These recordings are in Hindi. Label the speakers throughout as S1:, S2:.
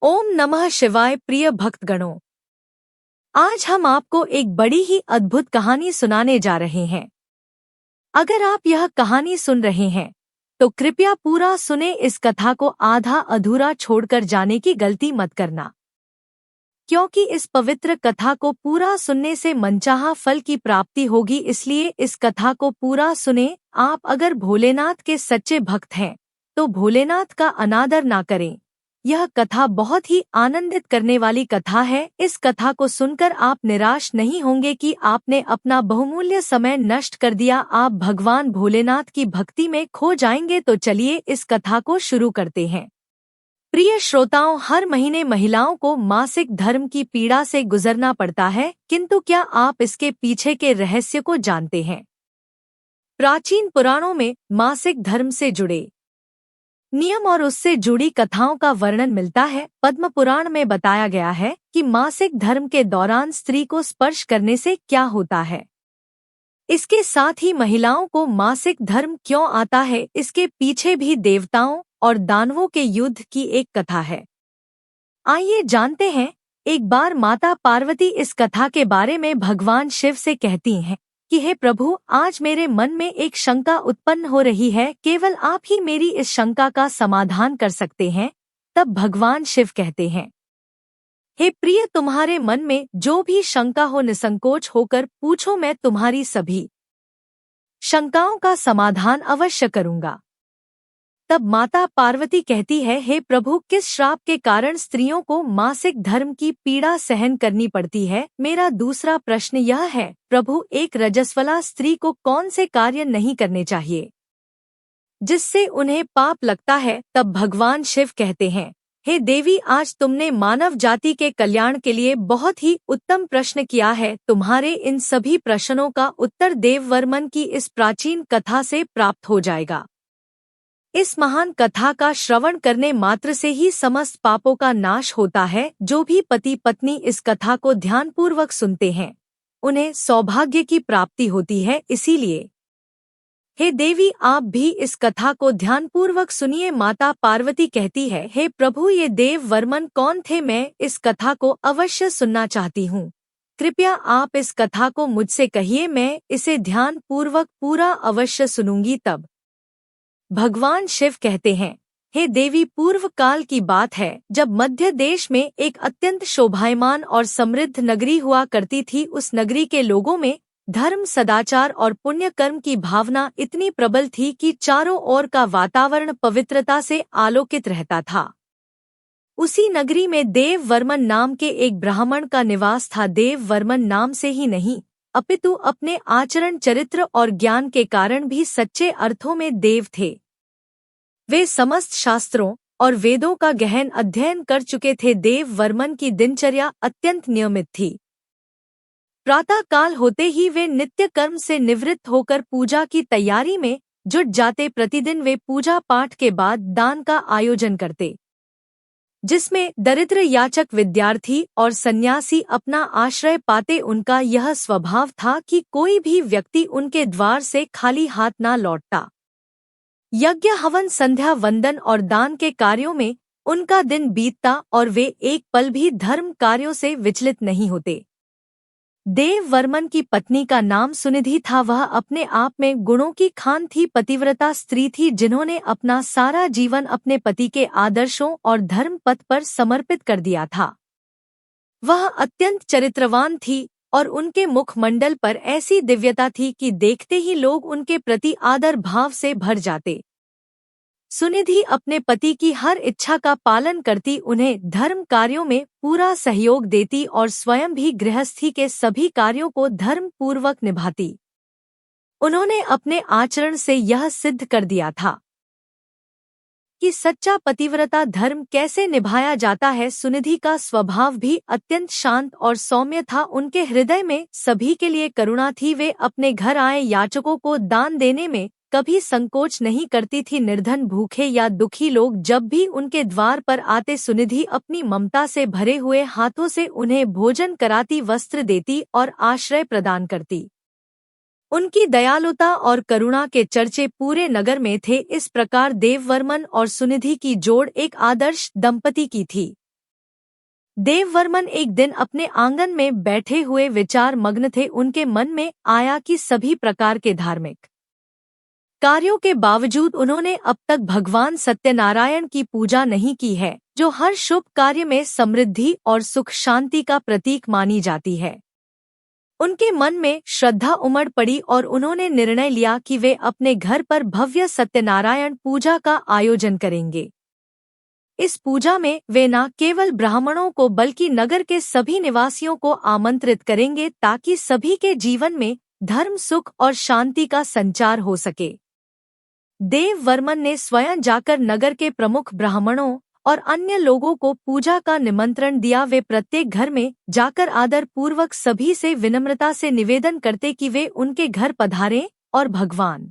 S1: ओम नमः शिवाय। प्रिय भक्तगणों, आज हम आपको एक बड़ी ही अद्भुत कहानी सुनाने जा रहे हैं। अगर आप यह कहानी सुन रहे हैं तो कृपया पूरा सुने। इस कथा को आधा अधूरा छोड़कर जाने की गलती मत करना, क्योंकि इस पवित्र कथा को पूरा सुनने से मनचाहा फल की प्राप्ति होगी। इसलिए इस कथा को पूरा सुने। आप अगर भोलेनाथ के सच्चे भक्त हैं तो भोलेनाथ का अनादर ना करें। यह कथा बहुत ही आनंदित करने वाली कथा है। इस कथा को सुनकर आप निराश नहीं होंगे कि आपने अपना बहुमूल्य समय नष्ट कर दिया। आप भगवान भोलेनाथ की भक्ति में खो जाएंगे। तो चलिए इस कथा को शुरू करते हैं। प्रिय श्रोताओं, हर महीने महिलाओं को मासिक धर्म की पीड़ा से गुजरना पड़ता है, किंतु क्या आप इसके पीछे के रहस्य को जानते हैं? प्राचीन पुराणों में मासिक धर्म से जुड़े नियम और उससे जुड़ी कथाओं का वर्णन मिलता है। पद्म पुराण में बताया गया है कि मासिक धर्म के दौरान स्त्री को स्पर्श करने से क्या होता है। इसके साथ ही महिलाओं को मासिक धर्म क्यों आता है, इसके पीछे भी देवताओं और दानवों के युद्ध की एक कथा है। आइए जानते हैं। एक बार माता पार्वती इस कथा के बारे में भगवान शिव से कहती हैं कि हे प्रभु, आज मेरे मन में एक शंका उत्पन्न हो रही है, केवल आप ही मेरी इस शंका का समाधान कर सकते हैं। तब भगवान शिव कहते हैं, हे प्रिय, तुम्हारे मन में जो भी शंका हो निसंकोच होकर पूछो, मैं तुम्हारी सभी शंकाओं का समाधान अवश्य करूंगा। तब माता पार्वती कहती है, हे प्रभु, किस श्राप के कारण स्त्रियों को मासिक धर्म की पीड़ा सहन करनी पड़ती है? मेरा दूसरा प्रश्न यह है, प्रभु, एक रजस्वला स्त्री को कौन से कार्य नहीं करने चाहिए जिससे उन्हें पाप लगता है? तब भगवान शिव कहते हैं, हे देवी, आज तुमने मानव जाति के कल्याण के लिए बहुत ही उत्तम प्रश्न किया है। तुम्हारे इन सभी प्रश्नों का उत्तर देववर्मन की इस प्राचीन कथा से प्राप्त हो जाएगा। इस महान कथा का श्रवण करने मात्र से ही समस्त पापों का नाश होता है। जो भी पति पत्नी इस कथा को ध्यानपूर्वक सुनते हैं उन्हें सौभाग्य की प्राप्ति होती है। इसीलिए हे देवी, आप भी इस कथा को ध्यानपूर्वक सुनिए। माता पार्वती कहती है, हे प्रभु, ये देववर्मन कौन थे? मैं इस कथा को अवश्य सुनना चाहती हूँ। कृपया आप इस कथा को मुझसे कहिए, मैं इसे ध्यानपूर्वक पूरा अवश्य सुनूंगी। तब भगवान शिव कहते हैं, हे देवी, पूर्व काल की बात है जब मध्य देश में एक अत्यंत शोभायमान और समृद्ध नगरी हुआ करती थी। उस नगरी के लोगों में धर्म, सदाचार और पुण्य कर्म की भावना इतनी प्रबल थी कि चारों ओर का वातावरण पवित्रता से आलोकित रहता था। उसी नगरी में देववर्मन नाम के एक ब्राह्मण का निवास था। देववर्मन नाम से ही नहीं अपितु अपने आचरण, चरित्र और ज्ञान के कारण भी सच्चे अर्थों में देव थे। वे समस्त शास्त्रों और वेदों का गहन अध्ययन कर चुके थे। देववर्मन की दिनचर्या अत्यंत नियमित थी। प्रातः काल होते ही वे नित्य कर्म से निवृत्त होकर पूजा की तैयारी में जुट जाते। प्रतिदिन वे पूजा पाठ के बाद दान का आयोजन करते, जिसमें दरिद्र, याचक, विद्यार्थी और सन्यासी अपना आश्रय पाते। उनका यह स्वभाव था कि कोई भी व्यक्ति उनके द्वार से खाली हाथ ना लौटता। यज्ञ, हवन, संध्या वंदन और दान के कार्यों में उनका दिन बीतता और वे एक पल भी धर्म कार्यों से विचलित नहीं होते। देववर्मन की पत्नी का नाम सुनिधि था। वह अपने आप में गुणों की खान थी, पतिव्रता स्त्री थी जिन्होंने अपना सारा जीवन अपने पति के आदर्शों और धर्म पथ पर समर्पित कर दिया था। वह अत्यंत चरित्रवान थी और उनके मुखमंडल पर ऐसी दिव्यता थी कि देखते ही लोग उनके प्रति आदर भाव से भर जाते। सुनिधि अपने पति की हर इच्छा का पालन करती, उन्हें धर्म कार्यों में पूरा सहयोग देती और स्वयं भी गृहस्थी के सभी कार्यों को धर्म पूर्वक निभाती। उन्होंने अपने आचरण से यह सिद्ध कर दिया था कि सच्चा पतिव्रता धर्म कैसे निभाया जाता है। सुनिधि का स्वभाव भी अत्यंत शांत और सौम्य था। उनके हृदय में सभी के लिए करुणा थी। वे अपने घर आए याचकों को दान देने में कभी संकोच नहीं करती थी। निर्धन, भूखे या दुखी लोग जब भी उनके द्वार पर आते, सुनिधि अपनी ममता से भरे हुए हाथों से उन्हें भोजन कराती, वस्त्र देती और आश्रय प्रदान करती। उनकी दयालुता और करुणा के चर्चे पूरे नगर में थे। इस प्रकार देववर्मन और सुनिधि की जोड़ एक आदर्श दंपति की थी। देववर्मन एक दिन अपने आंगन में बैठे हुए विचार मग्न थे। उनके मन में आया कि सभी प्रकार के धार्मिक कार्यों के बावजूद उन्होंने अब तक भगवान सत्यनारायण की पूजा नहीं की है, जो हर शुभ कार्य में समृद्धि और सुख शांति का प्रतीक मानी जाती है। उनके मन में श्रद्धा उमड़ पड़ी और उन्होंने निर्णय लिया कि वे अपने घर पर भव्य सत्यनारायण पूजा का आयोजन करेंगे। इस पूजा में वे न केवल ब्राह्मणों को बल्कि नगर के सभी निवासियों को आमंत्रित करेंगे, ताकि सभी के जीवन में धर्म, सुख और शांति का संचार हो सके। देववर्मन ने स्वयं जाकर नगर के प्रमुख ब्राह्मणों और अन्य लोगों को पूजा का निमंत्रण दिया। वे प्रत्येक घर में जाकर आदर पूर्वक सभी से विनम्रता से निवेदन करते कि वे उनके घर पधारें और भगवान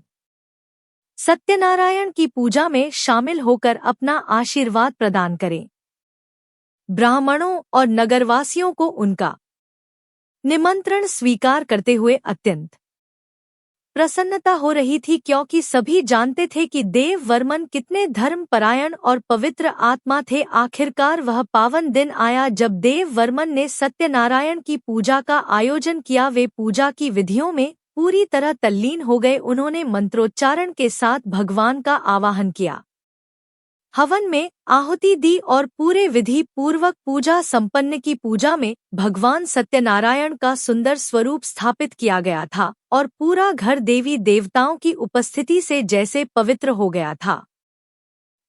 S1: सत्यनारायण की पूजा में शामिल होकर अपना आशीर्वाद प्रदान करें। ब्राह्मणों और नगरवासियों को उनका निमंत्रण स्वीकार करते हुए अत्यंत प्रसन्नता हो रही थी, क्योंकि सभी जानते थे कि देववर्मन कितने धर्मपरायण और पवित्र आत्मा थे। आखिरकार वह पावन दिन आया जब देववर्मन ने सत्यनारायण की पूजा का आयोजन किया। वे पूजा की विधियों में पूरी तरह तल्लीन हो गए। उन्होंने मंत्रोच्चारण के साथ भगवान का आवाहन किया, हवन में आहुति दी और पूरे विधि पूर्वक पूजा संपन्न की। पूजा में भगवान सत्यनारायण का सुंदर स्वरूप स्थापित किया गया था और पूरा घर देवी देवताओं की उपस्थिति से जैसे पवित्र हो गया था।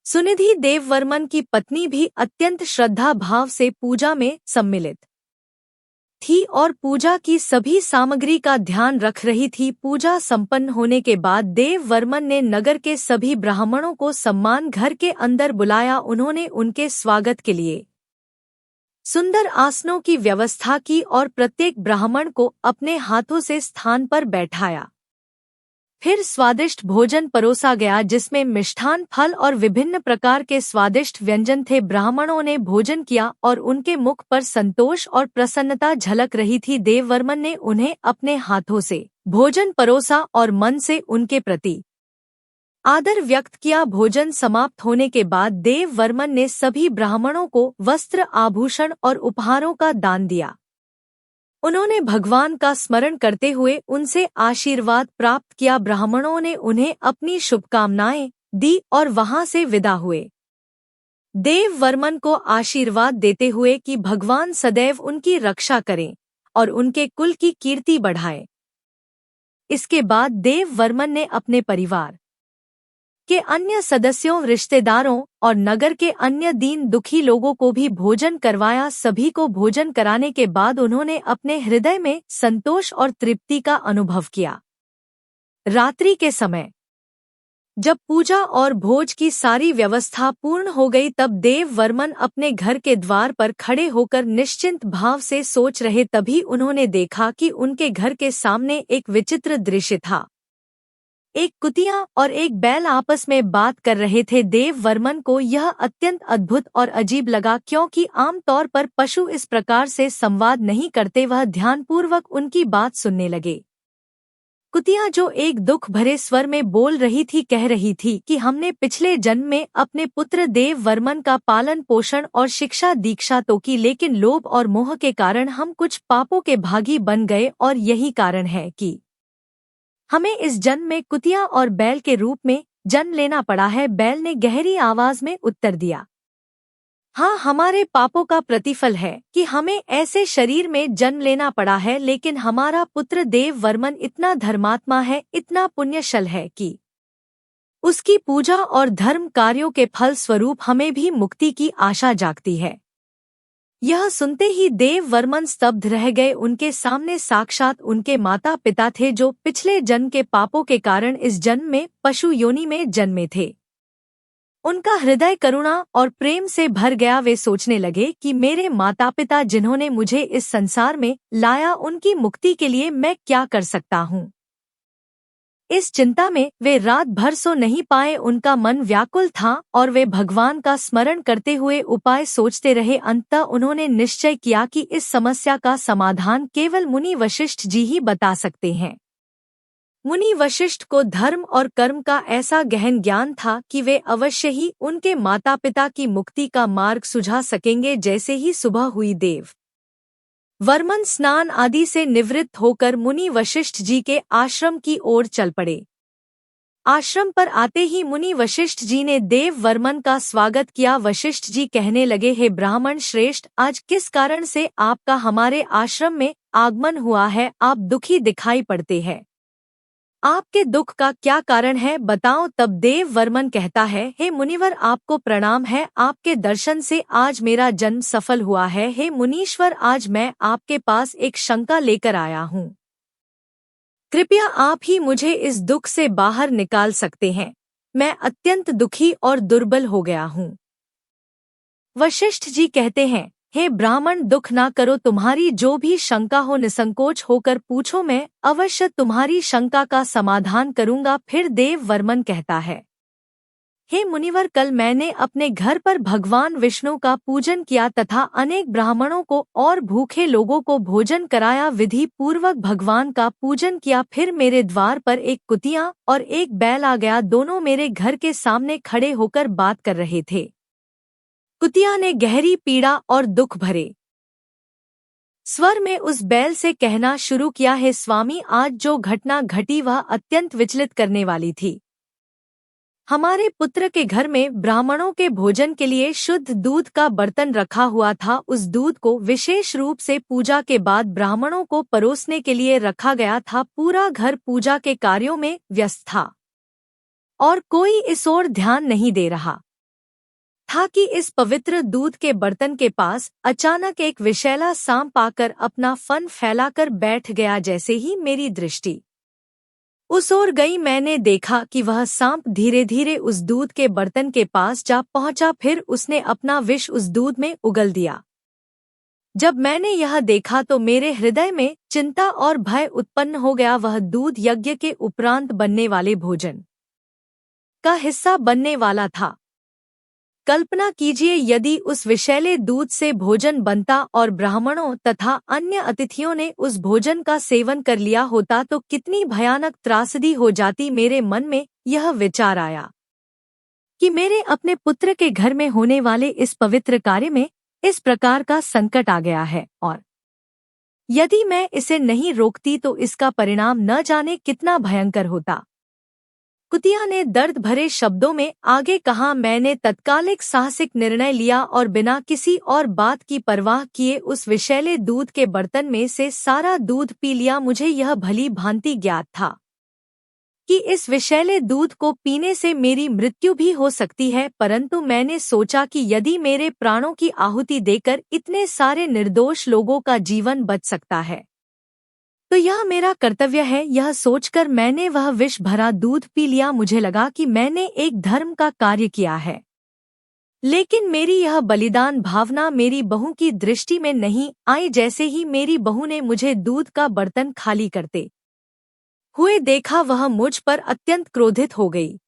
S1: सुनिधि देववर्मन की पत्नी भी अत्यंत श्रद्धा भाव से पूजा में सम्मिलित थी और पूजा की सभी सामग्री का ध्यान रख रही थी। पूजा संपन्न होने के बाद देववर्मन ने नगर के सभी ब्राह्मणों को सम्मान घर के अंदर बुलाया। उन्होंने उनके स्वागत के लिए सुंदर आसनों की व्यवस्था की और प्रत्येक ब्राह्मण को अपने हाथों से स्थान पर बैठाया। फिर स्वादिष्ट भोजन परोसा गया, जिसमें मिष्ठान, फल और विभिन्न प्रकार के स्वादिष्ट व्यंजन थे। ब्राह्मणों ने भोजन किया और उनके मुख पर संतोष और प्रसन्नता झलक रही थी। देववर्मन ने उन्हें अपने हाथों से भोजन परोसा और मन से उनके प्रति आदर व्यक्त किया। भोजन समाप्त होने के बाद देववर्मन ने सभी ब्राह्मणों को वस्त्र, आभूषण और उपहारों का दान दिया। उन्होंने भगवान का स्मरण करते हुए उनसे आशीर्वाद प्राप्त किया। ब्राह्मणों ने उन्हें अपनी शुभकामनाएं दी और वहां से विदा हुए, देववर्मन को आशीर्वाद देते हुए कि भगवान सदैव उनकी रक्षा करें और उनके कुल की कीर्ति बढ़ाए। इसके बाद देववर्मन ने अपने परिवार के अन्य सदस्यों, रिश्तेदारों और नगर के अन्य दीन दुखी लोगों को भी भोजन करवाया। सभी को भोजन कराने के बाद उन्होंने अपने हृदय में संतोष और तृप्ति का अनुभव किया। रात्रि के समय जब पूजा और भोज की सारी व्यवस्था पूर्ण हो गई, तब देववर्मन अपने घर के द्वार पर खड़े होकर निश्चिंत भाव से सोच रहे। तभी उन्होंने देखा कि उनके घर के सामने एक विचित्र दृश्य था। एक कुतिया और एक बैल आपस में बात कर रहे थे। देववर्मन को यह अत्यंत अद्भुत और अजीब लगा, क्योंकि आमतौर पर पशु इस प्रकार से संवाद नहीं करते। वह ध्यानपूर्वक उनकी बात सुनने लगे। कुतिया, जो एक दुख भरे स्वर में बोल रही थी, कह रही थी कि हमने पिछले जन्म में अपने पुत्र देववर्मन का पालन पोषण और शिक्षा दीक्षा तो की, लेकिन लोभ और मोह के कारण हम कुछ पापों के भागी बन गए और यही कारण है कि हमें इस जन्म में कुतिया और बैल के रूप में जन्म लेना पड़ा है। बैल ने गहरी आवाज में उत्तर दिया, हाँ, हमारे पापों का प्रतिफल है कि हमें ऐसे शरीर में जन्म लेना पड़ा है, लेकिन हमारा पुत्र देववर्मन इतना धर्मात्मा है, इतना पुण्यशल है कि उसकी पूजा और धर्म कार्यों के फल स्वरूप हमें भी मुक्ति की आशा जागती है। यह सुनते ही देववर्मन स्तब्ध रह गए। उनके सामने साक्षात उनके माता पिता थे, जो पिछले जन्म के पापों के कारण इस जन्म में पशु योनि में जन्मे थे। उनका हृदय करुणा और प्रेम से भर गया। वे सोचने लगे कि मेरे माता पिता जिन्होंने मुझे इस संसार में लाया, उनकी मुक्ति के लिए मैं क्या कर सकता हूँ। इस चिंता में वे रात भर सो नहीं पाए। उनका मन व्याकुल था और वे भगवान का स्मरण करते हुए उपाय सोचते रहे। अंततः उन्होंने निश्चय किया कि इस समस्या का समाधान केवल मुनि वशिष्ठ जी ही बता सकते हैं। मुनि वशिष्ठ को धर्म और कर्म का ऐसा गहन ज्ञान था कि वे अवश्य ही उनके माता पिता की मुक्ति का मार्ग सुझा सकेंगे। जैसे ही सुबह हुई, देव वर्मन स्नान आदि से निवृत्त होकर मुनि वशिष्ठ जी के आश्रम की ओर चल पड़े। आश्रम पर आते ही मुनि वशिष्ठ जी ने देव वर्मन का स्वागत किया। वशिष्ठ जी कहने लगे, हे ब्राह्मण श्रेष्ठ, आज किस कारण से आपका हमारे आश्रम में आगमन हुआ है? आप दुखी दिखाई पड़ते हैं। आपके दुख का क्या कारण है, बताओ। तब देव वर्मन कहता है, हे मुनिवर, आपको प्रणाम है। आपके दर्शन से आज मेरा जन्म सफल हुआ है। हे मुनीश्वर, आज मैं आपके पास एक शंका लेकर आया हूँ। कृपया आप ही मुझे इस दुख से बाहर निकाल सकते हैं। मैं अत्यंत दुखी और दुर्बल हो गया हूँ। वशिष्ठ जी कहते हैं, हे ब्राह्मण, दुख ना करो। तुम्हारी जो भी शंका हो निसंकोच होकर पूछो, मैं अवश्य तुम्हारी शंका का समाधान करूंगा। फिर देव वर्मन कहता है, हे मुनिवर, कल मैंने अपने घर पर भगवान विष्णु का पूजन किया तथा अनेक ब्राह्मणों को और भूखे लोगों को भोजन कराया। विधि पूर्वक भगवान का पूजन किया। फिर मेरे द्वार पर एक कुतिया और एक बैल आ गया। दोनों मेरे घर के सामने खड़े होकर बात कर रहे थे। कुतिया ने गहरी पीड़ा और दुख भरे स्वर में उस बैल से कहना शुरू किया, हे स्वामी, आज जो घटना घटी वह अत्यंत विचलित करने वाली थी। हमारे पुत्र के घर में ब्राह्मणों के भोजन के लिए शुद्ध दूध का बर्तन रखा हुआ था। उस दूध को विशेष रूप से पूजा के बाद ब्राह्मणों को परोसने के लिए रखा गया था। पूरा घर पूजा के कार्यों में व्यस्त था और कोई इस ओर ध्यान नहीं दे रहा था कि इस पवित्र दूध के बर्तन के पास अचानक एक विषैला सांप आकर अपना फन फैलाकर बैठ गया। जैसे ही मेरी दृष्टि उस ओर गई, मैंने देखा कि वह सांप धीरे धीरे उस दूध के बर्तन के पास जा पहुंचा। फिर उसने अपना विष उस दूध में उगल दिया। जब मैंने यह देखा तो मेरे हृदय में चिंता और भय उत्पन्न हो गया। वह दूध यज्ञ के उपरांत बनने वाले भोजन का हिस्सा बनने वाला था। कल्पना कीजिए, यदि उस विषैले दूध से भोजन बनता और ब्राह्मणों तथा अन्य अतिथियों ने उस भोजन का सेवन कर लिया होता तो कितनी भयानक त्रासदी हो जाती। मेरे मन में यह विचार आया कि मेरे अपने पुत्र के घर में होने वाले इस पवित्र कार्य में इस प्रकार का संकट आ गया है और यदि मैं इसे नहीं रोकती तो इसका परिणाम न जाने कितना भयंकर होता। कुतिया ने दर्द भरे शब्दों में आगे कहा, मैंने तत्कालिक साहसिक निर्णय लिया और बिना किसी और बात की परवाह किए उस विषैले दूध के बर्तन में से सारा दूध पी लिया। मुझे यह भली भांति ज्ञात था कि इस विषैले दूध को पीने से मेरी मृत्यु भी हो सकती है, परंतु मैंने सोचा कि यदि मेरे प्राणों की आहुति देकर इतने सारे निर्दोष लोगों का जीवन बच सकता है तो यह मेरा कर्तव्य है। यह सोचकर मैंने वह विष भरा दूध पी लिया। मुझे लगा कि मैंने एक धर्म का कार्य किया है, लेकिन मेरी यह बलिदान भावना मेरी बहू की दृष्टि में नहीं आई। जैसे ही मेरी बहू ने मुझे दूध का बर्तन खाली करते हुए देखा, वह मुझ पर अत्यंत क्रोधित हो गई।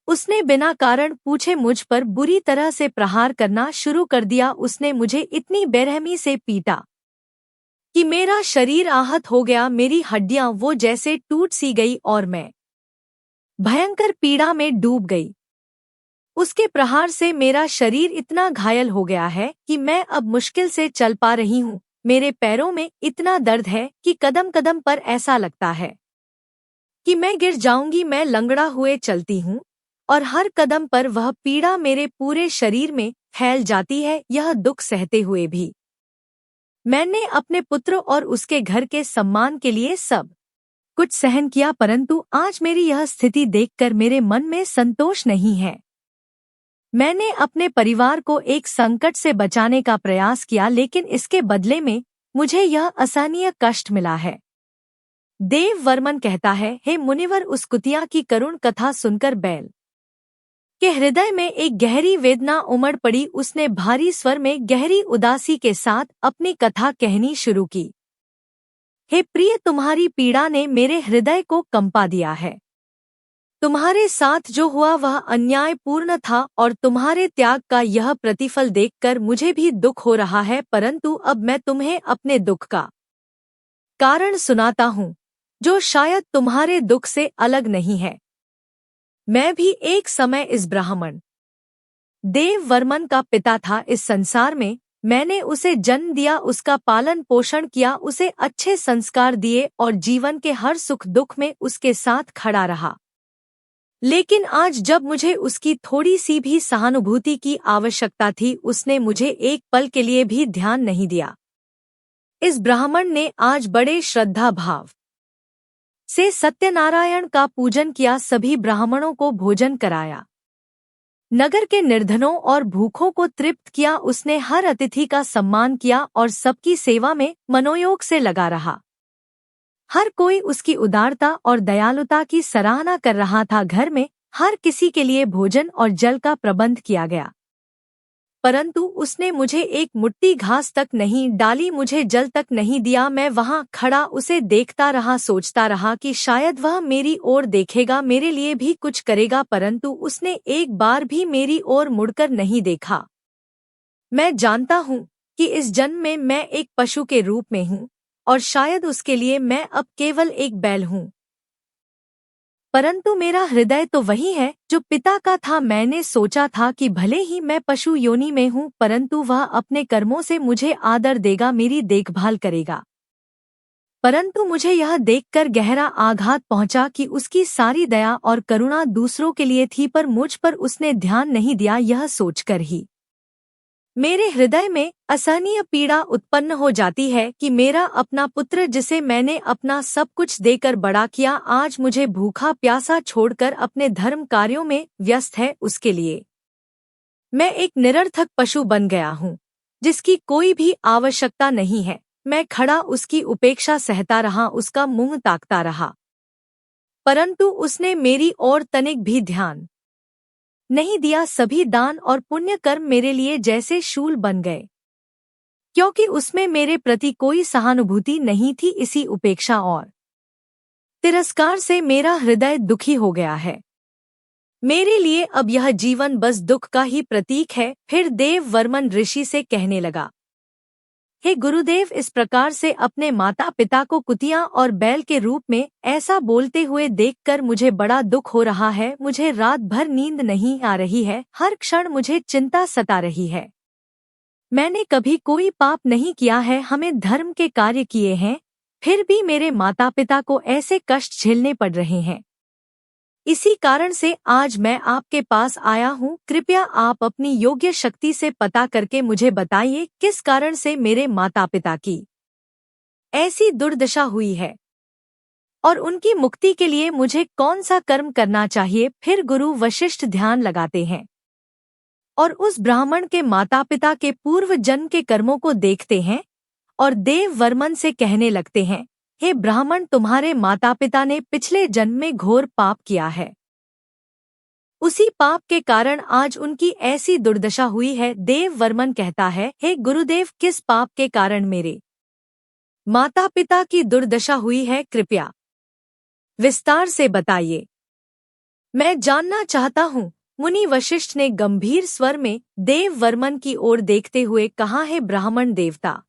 S1: उसने बिना कारण पूछे मुझ पर बुरी तरह से प्रहार करना शुरू कर दिया। उसने मुझे इतनी बेरहमी से पीटा कि मेरा शरीर आहत हो गया। मेरी हड्डियां वो जैसे टूट सी गई और मैं भयंकर पीड़ा में डूब गई। उसके प्रहार से मेरा शरीर इतना घायल हो गया है कि मैं अब मुश्किल से चल पा रही हूँ। मेरे पैरों में इतना दर्द है कि कदम कदम पर ऐसा लगता है कि मैं गिर जाऊंगी। मैं लंगड़ा हुए चलती हूँ और हर कदम पर वह पीड़ा मेरे पूरे शरीर में फैल जाती है। यह दुख सहते हुए भी मैंने अपने पुत्र और उसके घर के सम्मान के लिए सब कुछ सहन किया, परंतु आज मेरी यह स्थिति देखकर मेरे मन में संतोष नहीं है। मैंने अपने परिवार को एक संकट से बचाने का प्रयास किया, लेकिन इसके बदले में मुझे यह असहनीय कष्ट मिला है। देव वर्मन कहता है, हे मुनिवर, उस कुतिया की करुण कथा सुनकर बैल के हृदय में एक गहरी वेदना उमड़ पड़ी। उसने भारी स्वर में गहरी उदासी के साथ अपनी कथा कहनी शुरू की। हे प्रिय, तुम्हारी पीड़ा ने मेरे हृदय को कंपा दिया है। तुम्हारे साथ जो हुआ वह अन्यायपूर्ण था और तुम्हारे त्याग का यह प्रतिफल देखकर मुझे भी दुख हो रहा है, परंतु अब मैं तुम्हें अपने दुख का कारण सुनाता हूँ जो शायद तुम्हारे दुख से अलग नहीं है। मैं भी एक समय इस ब्राह्मण देव वर्मन का पिता था। इस संसार में मैंने उसे जन्म दिया, उसका पालन पोषण किया, उसे अच्छे संस्कार दिए और जीवन के हर सुख दुख में उसके साथ खड़ा रहा। लेकिन आज जब मुझे उसकी थोड़ी सी भी सहानुभूति की आवश्यकता थी, उसने मुझे एक पल के लिए भी ध्यान नहीं दिया। इस ब्राह्मण ने आज बड़े श्रद्धा भाव से सत्यनारायण का पूजन किया, सभी ब्राह्मणों को भोजन कराया, नगर के निर्धनों और भूखों को तृप्त किया। उसने हर अतिथि का सम्मान किया और सबकी सेवा में मनोयोग से लगा रहा। हर कोई उसकी उदारता और दयालुता की सराहना कर रहा था। घर में हर किसी के लिए भोजन और जल का प्रबंध किया गया, परंतु उसने मुझे एक मुट्ठी घास तक नहीं डाली, मुझे जल तक नहीं दिया। मैं वहां खड़ा उसे देखता रहा, सोचता रहा कि शायद वह मेरी ओर देखेगा, मेरे लिए भी कुछ करेगा, परंतु उसने एक बार भी मेरी ओर मुड़कर नहीं देखा। मैं जानता हूँ कि इस जन्म में मैं एक पशु के रूप में हूँ और शायद उसके लिए मैं अब केवल एक बैल हूँ, परंतु मेरा हृदय तो वही है जो पिता का था। मैंने सोचा था कि भले ही मैं पशु योनि में हूँ, परंतु वह अपने कर्मों से मुझे आदर देगा, मेरी देखभाल करेगा। परंतु मुझे यह देखकर गहरा आघात पहुंचा कि उसकी सारी दया और करुणा दूसरों के लिए थी, पर मुझ पर उसने ध्यान नहीं दिया। यह सोचकर ही मेरे हृदय में असहनीय पीड़ा उत्पन्न हो जाती है कि मेरा अपना पुत्र, जिसे मैंने अपना सब कुछ देकर बड़ा किया, आज मुझे भूखा प्यासा छोड़कर अपने धर्म कार्यों में व्यस्त है। उसके लिए मैं एक निरर्थक पशु बन गया हूँ, जिसकी कोई भी आवश्यकता नहीं है। मैं खड़ा उसकी उपेक्षा सहता रहा, उसका मुंह ताकता रहा, परंतु उसने मेरी ओर तनिक भी ध्यान नहीं दिया। सभी दान और पुण्य कर्म मेरे लिए जैसे शूल बन गए, क्योंकि उसमें मेरे प्रति कोई सहानुभूति नहीं थी। इसी उपेक्षा और तिरस्कार से मेरा हृदय दुखी हो गया है। मेरे लिए अब यह जीवन बस दुख का ही प्रतीक है। फिर देव वर्मन ऋषि से कहने लगा, हे गुरुदेव, इस प्रकार से अपने माता पिता को कुतिया और बैल के रूप में ऐसा बोलते हुए देखकर मुझे बड़ा दुख हो रहा है। मुझे रात भर नींद नहीं आ रही है, हर क्षण मुझे चिंता सता रही है। मैंने कभी कोई पाप नहीं किया है, हमें धर्म के कार्य किए हैं, फिर भी मेरे माता पिता को ऐसे कष्ट झेलने पड़ रहे हैं। इसी कारण से आज मैं आपके पास आया हूँ। कृपया आप अपनी योग्य शक्ति से पता करके मुझे बताइए, किस कारण से मेरे माता पिता की ऐसी दुर्दशा हुई है और उनकी मुक्ति के लिए मुझे कौन सा कर्म करना चाहिए। फिर गुरु वशिष्ठ ध्यान लगाते हैं और उस ब्राह्मण के माता पिता के पूर्व जन्म के कर्मों को देखते हैं और देव वर्मन से कहने लगते हैं, हे ब्राह्मण, तुम्हारे माता पिता ने पिछले जन्म में घोर पाप किया है, उसी पाप के कारण आज उनकी ऐसी दुर्दशा हुई है। देव वर्मन कहता है, हे गुरुदेव, किस पाप के कारण मेरे माता पिता की दुर्दशा हुई है, कृपया विस्तार से बताइए, मैं जानना चाहता हूँ। मुनि वशिष्ठ ने गंभीर स्वर में देव वर्मन की ओर देखते हुए कहा, है ब्राह्मण देवता,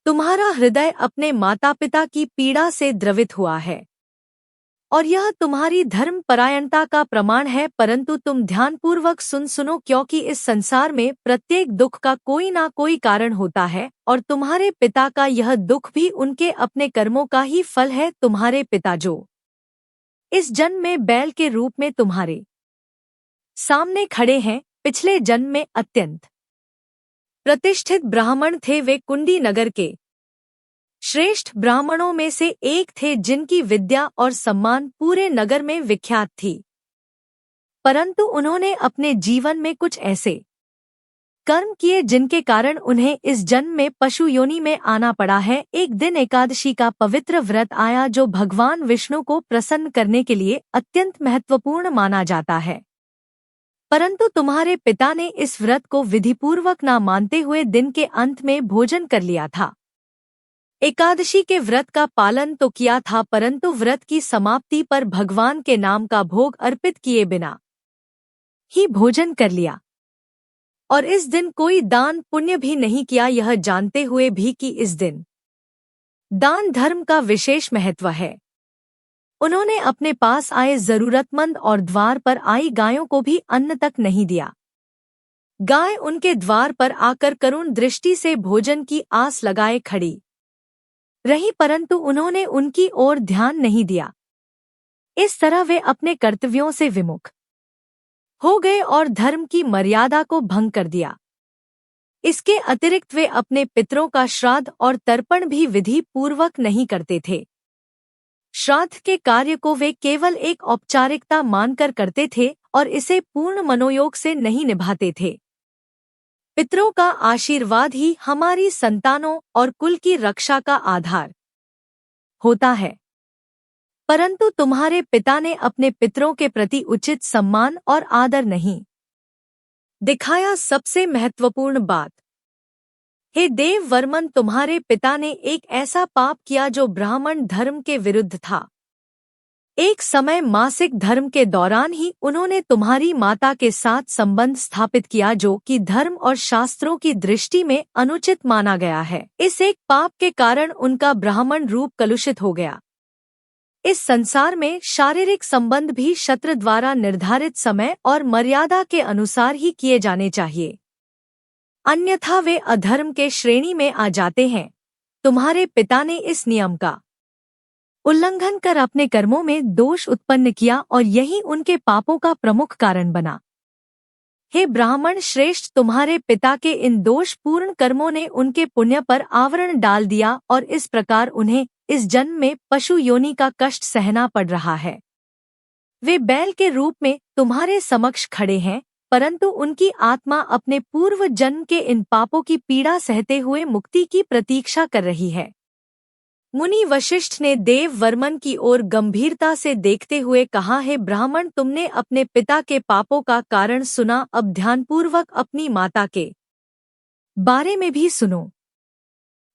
S1: तुम्हारा हृदय अपने माता पिता की पीड़ा से द्रवित हुआ है और यह तुम्हारी धर्म परायणता का प्रमाण है, परंतु तुम ध्यानपूर्वक सुनो, क्योंकि इस संसार में प्रत्येक दुख का कोई ना कोई कारण होता है और तुम्हारे पिता का यह दुख भी उनके अपने कर्मों का ही फल है। तुम्हारे पिता जो इस जन्म में बैल के रूप में तुम्हारे सामने खड़े हैं, पिछले जन्म में अत्यंत प्रतिष्ठित ब्राह्मण थे। वे कुंडी नगर के श्रेष्ठ ब्राह्मणों में से एक थे, जिनकी विद्या और सम्मान पूरे नगर में विख्यात थी, परंतु उन्होंने अपने जीवन में कुछ ऐसे कर्म किए जिनके कारण उन्हें इस जन्म में पशु योनि में आना पड़ा है। एक दिन एकादशी का पवित्र व्रत आया, जो भगवान विष्णु को प्रसन्न करने के लिए अत्यंत महत्वपूर्ण माना जाता है, परंतु तुम्हारे पिता ने इस व्रत को विधिपूर्वक न मानते हुए दिन के अंत में भोजन कर लिया था। एकादशी के व्रत का पालन तो किया था, परंतु व्रत की समाप्ति पर भगवान के नाम का भोग अर्पित किए बिना ही भोजन कर लिया और इस दिन कोई दान पुण्य भी नहीं किया, यह जानते हुए भी कि इस दिन दान धर्म का विशेष महत्व है। उन्होंने अपने पास आए जरूरतमंद और द्वार पर आई गायों को भी अन्न तक नहीं दिया। गाय उनके द्वार पर आकर करुण दृष्टि से भोजन की आस लगाए खड़ी रही, परंतु उन्होंने उनकी ओर ध्यान नहीं दिया। इस तरह वे अपने कर्तव्यों से विमुख हो गए और धर्म की मर्यादा को भंग कर दिया। इसके अतिरिक्त वे अपने पितरों का श्राद्ध और तर्पण भी विधि पूर्वक नहीं करते थे। श्राद्ध के कार्य को वे केवल एक औपचारिकता मानकर करते थे और इसे पूर्ण मनोयोग से नहीं निभाते थे। पितरों का आशीर्वाद ही हमारी संतानों और कुल की रक्षा का आधार होता है, परंतु तुम्हारे पिता ने अपने पितरों के प्रति उचित सम्मान और आदर नहीं दिखाया। सबसे महत्वपूर्ण बात, हे देव वर्मन, तुम्हारे पिता ने एक ऐसा पाप किया जो ब्राह्मण धर्म के विरुद्ध था। एक समय मासिक धर्म के दौरान ही उन्होंने तुम्हारी माता के साथ संबंध स्थापित किया, जो कि धर्म और शास्त्रों की दृष्टि में अनुचित माना गया है। इस एक पाप के कारण उनका ब्राह्मण रूप कलुषित हो गया। इस संसार में शारीरिक संबंध भी शत्रु द्वारा निर्धारित समय और मर्यादा के अनुसार ही किए जाने चाहिए, अन्यथा वे अधर्म के श्रेणी में आ जाते हैं। तुम्हारे पिता ने इस नियम का उल्लंघन कर अपने कर्मों में दोष उत्पन्न किया और यही उनके पापों का प्रमुख कारण बना। हे ब्राह्मण श्रेष्ठ, तुम्हारे पिता के इन दोषपूर्ण कर्मों ने उनके पुण्य पर आवरण डाल दिया और इस प्रकार उन्हें इस जन्म में पशु योनि का कष्ट सहना पड़ रहा है। वे बैल के रूप में तुम्हारे समक्ष खड़े हैं, परंतु उनकी आत्मा अपने पूर्व जन्म के इन पापों की पीड़ा सहते हुए मुक्ति की प्रतीक्षा कर रही है। मुनि वशिष्ठ ने देव वर्मन की ओर गंभीरता से देखते हुए कहा, है ब्राह्मण, तुमने अपने पिता के पापों का कारण सुना, अब ध्यानपूर्वक अपनी माता के बारे में भी सुनो।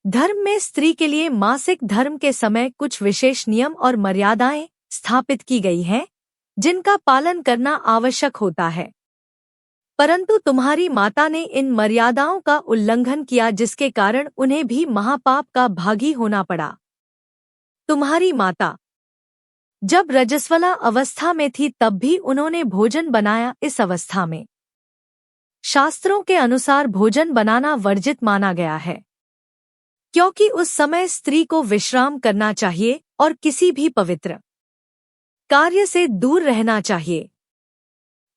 S1: धर्म में स्त्री के लिए मासिक धर्म के समय कुछ विशेष नियम और मर्यादाएं स्थापित की गई हैं, जिनका पालन करना आवश्यक होता है, परंतु तुम्हारी माता ने इन मर्यादाओं का उल्लंघन किया, जिसके कारण उन्हें भी महापाप का भागी होना पड़ा। तुम्हारी माता जब रजस्वला अवस्था में थी तब भी उन्होंने भोजन बनाया। इस अवस्था में शास्त्रों के अनुसार भोजन बनाना वर्जित माना गया है, क्योंकि उस समय स्त्री को विश्राम करना चाहिए और किसी भी पवित्र कार्य से दूर रहना चाहिए।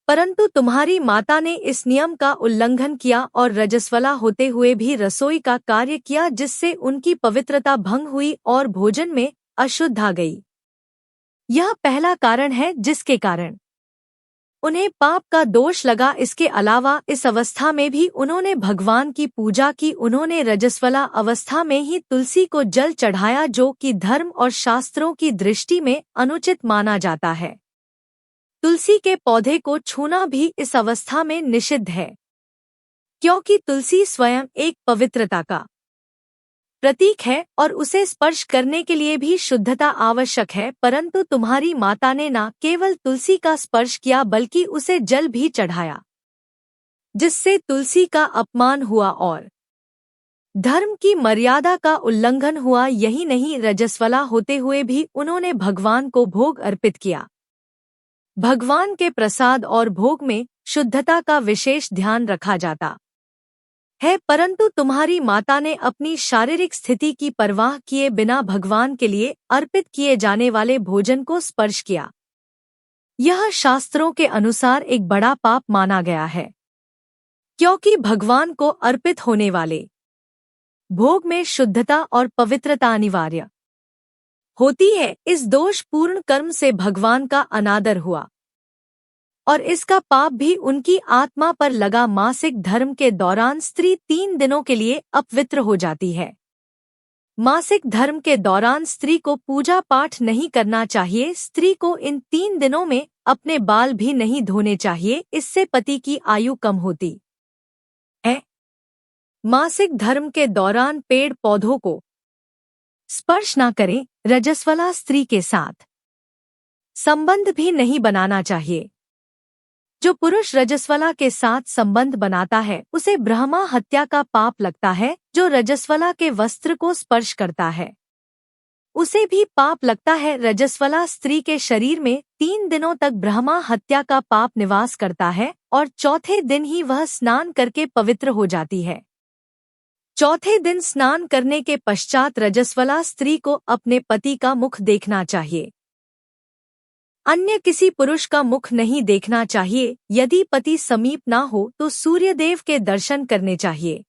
S1: परंतु तुम्हारी माता ने इस नियम का उल्लंघन किया और रजस्वला होते हुए भी रसोई का कार्य किया, जिससे उनकी पवित्रता भंग हुई और भोजन में अशुद्ध आ गई। यह पहला कारण है जिसके कारण उन्हें पाप का दोष लगा। इसके अलावा इस अवस्था में भी उन्होंने भगवान की पूजा की। उन्होंने रजस्वला अवस्था में ही तुलसी को जल चढ़ाया, जो कि धर्म और शास्त्रों की दृष्टि में अनुचित माना जाता है। तुलसी के पौधे को छूना भी इस अवस्था में निषिद्ध है, क्योंकि तुलसी स्वयं एक पवित्रता का प्रतीक है और उसे स्पर्श करने के लिए भी शुद्धता आवश्यक है। परंतु तुम्हारी माता ने न केवल तुलसी का स्पर्श किया बल्कि उसे जल भी चढ़ाया, जिससे तुलसी का अपमान हुआ और धर्म की मर्यादा का उल्लंघन हुआ। यही नहीं, रजस्वला होते हुए भी उन्होंने भगवान को भोग अर्पित किया। भगवान के प्रसाद और भोग में शुद्धता का विशेष ध्यान रखा जाता है, परंतु तुम्हारी माता ने अपनी शारीरिक स्थिति की परवाह किए बिना भगवान के लिए अर्पित किए जाने वाले भोजन को स्पर्श किया। यह शास्त्रों के अनुसार एक बड़ा पाप माना गया है, क्योंकि भगवान को अर्पित होने वाले भोग में शुद्धता और पवित्रता अनिवार्य होती है। इस दोषपूर्ण कर्म से भगवान का अनादर हुआ और इसका पाप भी उनकी आत्मा पर लगा। मासिक धर्म के दौरान स्त्री 3 दिनों के लिए अपवित्र हो जाती है। मासिक धर्म के दौरान स्त्री को पूजा पाठ नहीं करना चाहिए। स्त्री को इन 3 दिनों में अपने बाल भी नहीं धोने चाहिए, इससे पति की आयु कम होती है। मासिक धर्म के दौरान पेड़ पौधों को स्पर्श न करें। रजस्वला स्त्री के साथ संबंध भी नहीं बनाना चाहिए। जो पुरुष रजस्वला के साथ संबंध बनाता है उसे ब्रह्मा हत्या का पाप लगता है। जो रजस्वला के वस्त्र को स्पर्श करता है उसे भी पाप लगता है। रजस्वला स्त्री के शरीर में 3 दिनों तक ब्रह्मा हत्या का पाप निवास करता है और चौथे दिन ही वह स्नान करके पवित्र हो जाती है। चौथे दिन स्नान करने के पश्चात रजस्वला स्त्री को अपने पति का मुख देखना चाहिए। अन्य किसी पुरुष का मुख नहीं देखना चाहिए। यदि पति समीप ना हो तो सूर्यदेव के दर्शन करने चाहिए।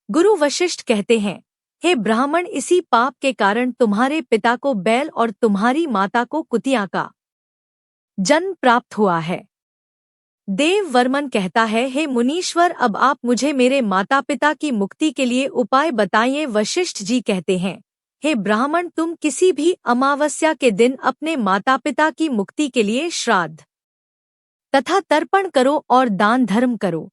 S1: गुरु वशिष्ठ कहते हैं, हे ब्राह्मण, इसी पाप के कारण तुम्हारे पिता को बैल और तुम्हारी माता को कुतिया का जन्म प्राप्त हुआ है। देव वर्मन कहता है, हे मुनीश्वर, अब आप मुझे मेरे माता पिता की मुक्ति के लिए उपाय बताइए। वशिष्ठ जी कहते हैं, हे ब्राह्मण, तुम किसी भी अमावस्या के दिन अपने माता पिता की मुक्ति के लिए श्राद्ध तथा तर्पण करो और दान धर्म करो।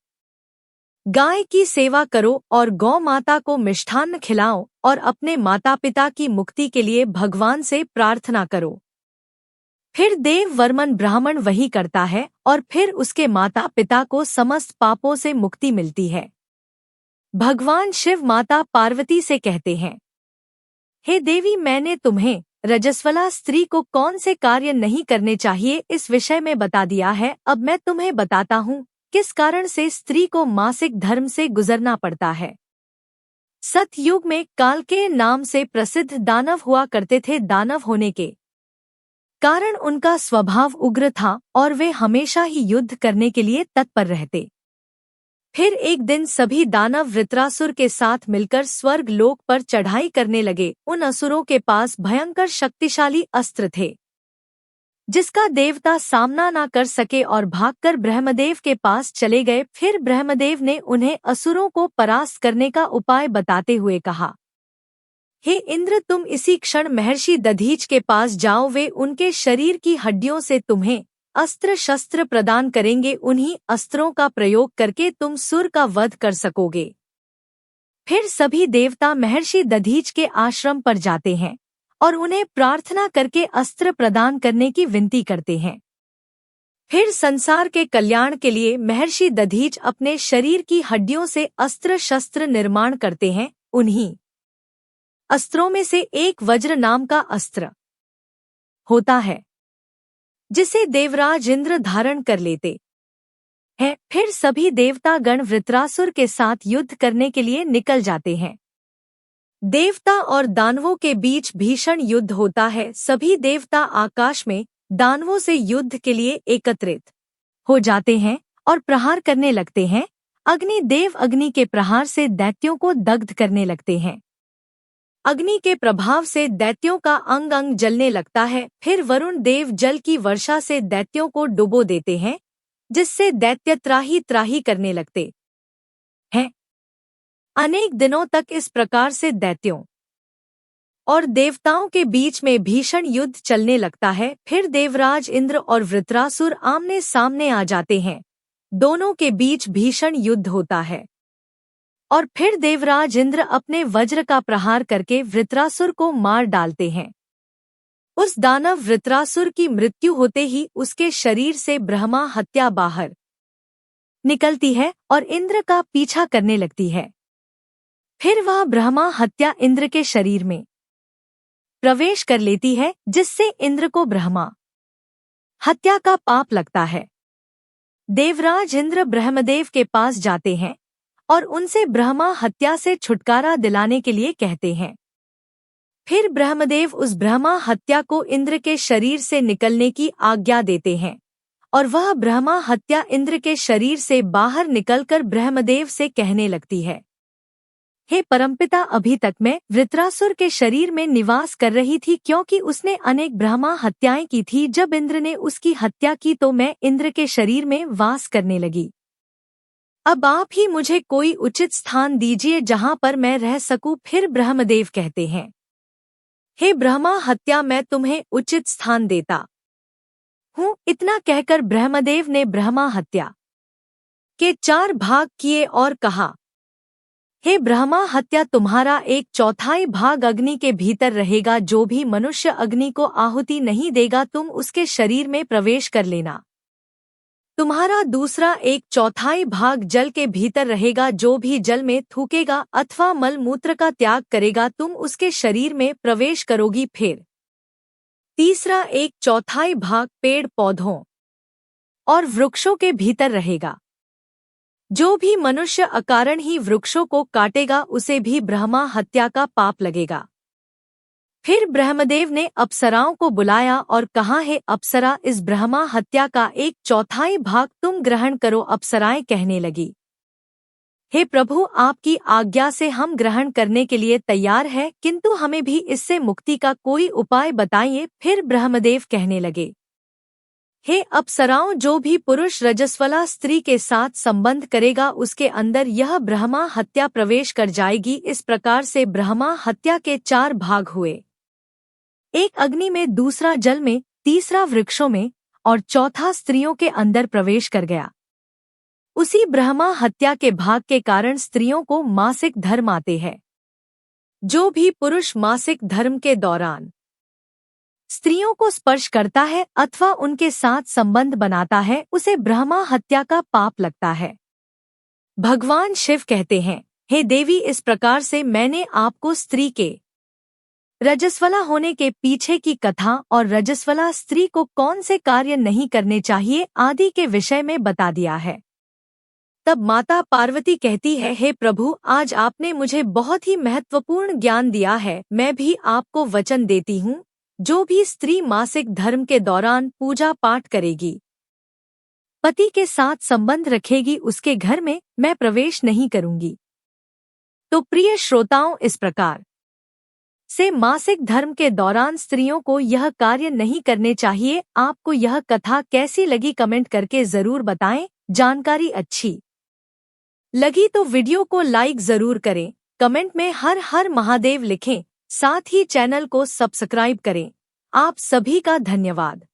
S1: गाय की सेवा करो और गौ माता को मिष्ठान्न खिलाओ और अपने माता पिता की मुक्ति के लिए भगवान से प्रार्थना करो। फिर देव वर्मन ब्राह्मण वही करता है और फिर उसके माता पिता को समस्त पापों से मुक्ति मिलती है। भगवान शिव माता पार्वती से कहते हैं, हे देवी, मैंने तुम्हें रजस्वला स्त्री को कौन से कार्य नहीं करने चाहिए इस विषय में बता दिया है। अब मैं तुम्हें बताता हूँ किस कारण से स्त्री को मासिक धर्म से गुजरना पड़ता है। सतयुग में कालकेय नाम से प्रसिद्ध दानव हुआ करते थे। दानव होने के कारण उनका स्वभाव उग्र था और वे हमेशा ही युद्ध करने के लिए तत्पर रहते। फिर एक दिन सभी दानव वृत्रासुर के साथ मिलकर स्वर्ग लोक पर चढ़ाई करने लगे। उन असुरों के पास भयंकर शक्तिशाली अस्त्र थे जिसका देवता सामना न कर सके और भागकर ब्रह्मदेव के पास चले गए। फिर ब्रह्मदेव ने उन्हें असुरों को परास्त करने का उपाय बताते हुए कहा, हे इंद्र, तुम इसी क्षण महर्षि दधीच के पास जाओ। वे उनके शरीर की हड्डियों से तुम्हें अस्त्र शस्त्र प्रदान करेंगे। उन्हीं अस्त्रों का प्रयोग करके तुम सुर का वध कर सकोगे। फिर सभी देवता महर्षि दधीच के आश्रम पर जाते हैं और उन्हें प्रार्थना करके अस्त्र प्रदान करने की विनती करते हैं। फिर संसार के कल्याण के लिए महर्षि दधीच अपने शरीर की हड्डियों से अस्त्र शस्त्र निर्माण करते हैं। उन्हीं अस्त्रों में से एक वज्र नाम का अस्त्र होता है जिसे देवराज इंद्र धारण कर लेते हैं। फिर सभी देवता गण वृत्रासुर के साथ युद्ध करने के लिए निकल जाते हैं। देवता और दानवों के बीच भीषण युद्ध होता है। सभी देवता आकाश में दानवों से युद्ध के लिए एकत्रित हो जाते हैं और प्रहार करने लगते हैं। अग्नि देव अग्नि के प्रहार से दैत्यों को दग्ध करने लगते हैं। अग्नि के प्रभाव से दैत्यों का अंग अंग जलने लगता है। फिर वरुण देव जल की वर्षा से दैत्यों को डुबो देते हैं, जिससे दैत्य त्राही त्राही करने लगते हैं। अनेक दिनों तक इस प्रकार से दैत्यों और देवताओं के बीच में भीषण युद्ध चलने लगता है। फिर देवराज इंद्र और वृत्रासुर आमने सामने आ जाते हैं। दोनों के बीच भीषण युद्ध होता है और फिर देवराज इंद्र अपने वज्र का प्रहार करके वृत्रासुर को मार डालते हैं। उस दानव वृत्रासुर की मृत्यु होते ही उसके शरीर से ब्रह्मा हत्या बाहर निकलती है और इंद्र का पीछा करने लगती है। फिर वह ब्रह्मा हत्या इंद्र के शरीर में प्रवेश कर लेती है, जिससे इंद्र को ब्रह्मा हत्या का पाप लगता है। देवराज इंद्र ब्रह्मदेव के पास जाते हैं और उनसे ब्रह्मा हत्या से छुटकारा दिलाने के लिए कहते हैं। फिर ब्रह्मदेव उस ब्रह्मा हत्या को इंद्र के शरीर से निकलने की आज्ञा देते हैं और वह ब्रह्मा हत्या इंद्र के शरीर से बाहर निकलकर ब्रह्मदेव से कहने लगती है, हे परमपिता, अभी तक मैं वृत्रासुर के शरीर में निवास कर रही थी क्योंकि उसने अनेक ब्रह्मा हत्याएं की थी। जब इंद्र ने उसकी हत्या की तो मैं इंद्र के शरीर में वास करने लगी। अब आप ही मुझे कोई उचित स्थान दीजिए जहां पर मैं रह सकूं। फिर ब्रह्मदेव कहते हैं, हे ब्रह्मा हत्या, मैं तुम्हें उचित स्थान देता हूँ। इतना कहकर ब्रह्मदेव ने ब्रह्मा हत्या के 4 भाग किए और कहा, हे ब्रह्मा हत्या, तुम्हारा 1/4 भाग अग्नि के भीतर रहेगा। जो भी मनुष्य अग्नि को आहुति नहीं देगा तुम उसके शरीर में प्रवेश कर लेना। तुम्हारा दूसरा एक चौथाई भाग जल के भीतर रहेगा। जो भी जल में थूकेगा अथवा मल मूत्र का त्याग करेगा तुम उसके शरीर में प्रवेश करोगी। फिर तीसरा एक चौथाई भाग पेड़ पौधों और वृक्षों के भीतर रहेगा। जो भी मनुष्य अकारण ही वृक्षों को काटेगा उसे भी ब्रह्मा हत्या का पाप लगेगा। फिर ब्रह्मदेव ने अप्सराओं को बुलाया और कहा, हे अप्सरा, इस ब्रह्मा हत्या का एक चौथाई भाग तुम ग्रहण करो। अप्सराएं कहने लगी, हे प्रभु, आपकी आज्ञा से हम ग्रहण करने के लिए तैयार हैं, किंतु हमें भी इससे मुक्ति का कोई उपाय बताइए। फिर ब्रह्मदेव कहने लगे, हे अप्सराओं, जो भी पुरुष रजस्वला स्त्री के साथ संबंध करेगा उसके अंदर यह ब्रह्मा हत्या प्रवेश कर जाएगी। इस प्रकार से ब्रह्मा हत्या के 4 भाग हुए, एक अग्नि में, दूसरा जल में, तीसरा वृक्षों में और चौथा स्त्रियों के अंदर प्रवेश कर गया। उसी ब्रह्मा हत्या के भाग के कारण स्त्रियों को मासिक धर्म आते हैं। जो भी पुरुष मासिक धर्म के दौरान स्त्रियों को स्पर्श करता है अथवा उनके साथ संबंध बनाता है उसे ब्रह्मा हत्या का पाप लगता है। भगवान शिव कहते हैं, हे देवी, इस प्रकार से मैंने आपको स्त्री के रजस्वला होने के पीछे की कथा और रजस्वला स्त्री को कौन से कार्य नहीं करने चाहिए आदि के विषय में बता दिया है। तब माता पार्वती कहती है, हे प्रभु, आज आपने मुझे बहुत ही महत्वपूर्ण ज्ञान दिया है। मैं भी आपको वचन देती हूँ, जो भी स्त्री मासिक धर्म के दौरान पूजा पाठ करेगी, पति के साथ संबंध रखेगी, उसके घर में मैं प्रवेश नहीं करूंगी। तो प्रिय श्रोताओं, इस प्रकार से मासिक धर्म के दौरान स्त्रियों को यह कार्य नहीं करने चाहिए। आपको यह कथा कैसी लगी कमेंट करके जरूर बताएं। जानकारी अच्छी लगी तो वीडियो को लाइक जरूर करें, कमेंट में हर हर महादेव लिखें, साथ ही चैनल को सब्सक्राइब करें। आप सभी का धन्यवाद।